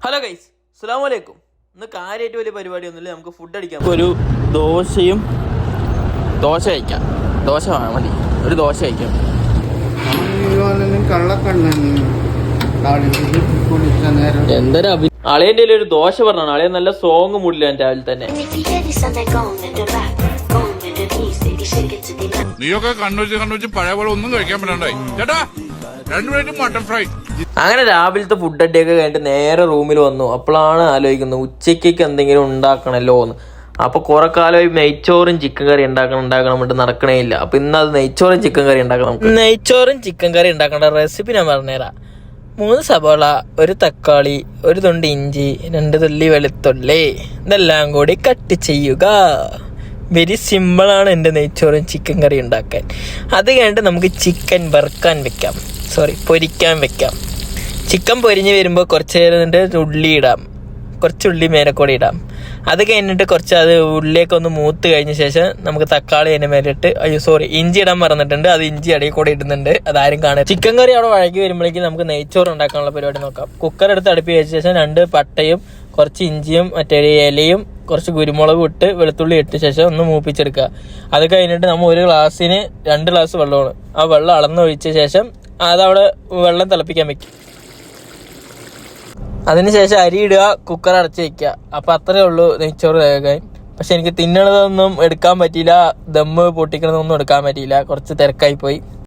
Hello guys, അസ്സലാമു അലൈക്കും. ഇന്ന് കാര്യമായിട്ട് വലിയ പരിപാടിയൊന്നുമില്ല. നമുക്ക് ഫുഡ് അടിക്കാം. ഒരു ദോശ കഴിക്കാം. ദോശ മതി, ഒരു ദോശ കഴിക്കാം. എന്തൊരു അളിയൻ്റെ ഒരു ദോശ പറഞ്ഞാണ്. അളിയൻ നല്ല സോങ് മൂടില്ല രാവിലെ തന്നെ. നീയൊക്കെ കണ്ണുവെച്ച് പഴയ പോലെ ഒന്നും കഴിക്കാൻ പറ്റണ്ടായി ചേട്ടാ. 2 പ്ലേറ്റ് മട്ടൺ ഫ്രൈ. അങ്ങനെ രാവിലത്തെ ഫുഡ് അടിയൊക്കെ കഴിഞ്ഞിട്ട് നേരെ റൂമിൽ വന്നു. അപ്പോഴാണ് ആലോചിക്കുന്നത് ഉച്ചയ്ക്കൊക്കെ എന്തെങ്കിലും ഉണ്ടാക്കണമല്ലോ എന്ന്. അപ്പോൾ കുറെ കാലമായി നെയ്ച്ചോറും ചിക്കൻ കറി ഉണ്ടാക്കണം വേണ്ടി നടക്കണേ ഇല്ല. അപ്പോൾ ഇന്ന് അത് നെയ്ച്ചോറും ചിക്കൻ കറി ഉണ്ടാക്കണം. നെയ്ച്ചോറും ചിക്കൻ കറി ഉണ്ടാക്കേണ്ട റെസിപ്പി ഞാൻ പറഞ്ഞുതരാം. 3 സവാള, 1 തക്കാളി, 1 തുണ്ട് ഇഞ്ചി, 2 തുള്ളി വെളുത്തുള്ളി, ഇതെല്ലാം കൂടി കട്ട് ചെയ്യുക. വെരി സിമ്പിളാണ് എൻ്റെ നെയ്ച്ചോറും ചിക്കൻ കറി ഉണ്ടാക്കാൻ. അത് കഴിഞ്ഞിട്ട് നമുക്ക് ചിക്കൻ പൊരിക്കാൻ വെക്കാം. ചിക്കൻ പൊരിഞ്ഞ് വരുമ്പോൾ കുറച്ച് നേരം ഉള്ളി ഇടാം, കുറച്ച് ഉള്ളി മേലക്കൂടെ ഇടാം. അത് കഴിഞ്ഞിട്ട് അത് ഉള്ളിയൊക്കെ ഒന്ന് മൂത്ത് കഴിഞ്ഞ ശേഷം നമുക്ക് തക്കാളി അതിൻ്റെ മേലിട്ട് ഇഞ്ചി ഇടാൻ മറന്നിട്ടുണ്ട്. അത് ഇഞ്ചി അടിയിൽ കൂടെ ഇടുന്നുണ്ട്, അതാരും കാണുക. ചിക്കൻ കറി അവിടെ വഴക്കി വരുമ്പോഴേക്കും നമുക്ക് നെയ്ച്ചോറ് ഉണ്ടാക്കാനുള്ള പരിപാടി നോക്കാം. കുക്കർ എടുത്ത് അടുപ്പി വെച്ച ശേഷം 2 പട്ടയും കുറച്ച് ഇഞ്ചിയും മറ്റേ ഇലയും കുറച്ച് കുരുമുളകും ഇട്ട് വെളുത്തുള്ളി ഇട്ട ശേഷം ഒന്ന് മൂപ്പിച്ചെടുക്കുക. അത് കഴിഞ്ഞിട്ട് നമ്മൾ 1 ഗ്ലാസ്സിന് 2 ഗ്ലാസ് വെള്ളമാണ്. ആ വെള്ളം അളന്നൊഴിച്ച ശേഷം അതവിടെ വെള്ളം തിളപ്പിക്കാൻ വെക്കും. അതിനുശേഷം അരി ഇടുക, കുക്കർ അടച്ച് വെക്കുക. അപ്പം അത്രേ ഉള്ളൂ നെയ്ച്ചോറ് വേകാൻ. പക്ഷെ എനിക്ക് തിന്നണതൊന്നും എടുക്കാൻ പറ്റിയില്ല, ദമ്മ് പൊട്ടിക്കണതൊന്നും എടുക്കാൻ പറ്റിയില്ല, കുറച്ച് തിരക്കായി പോയി.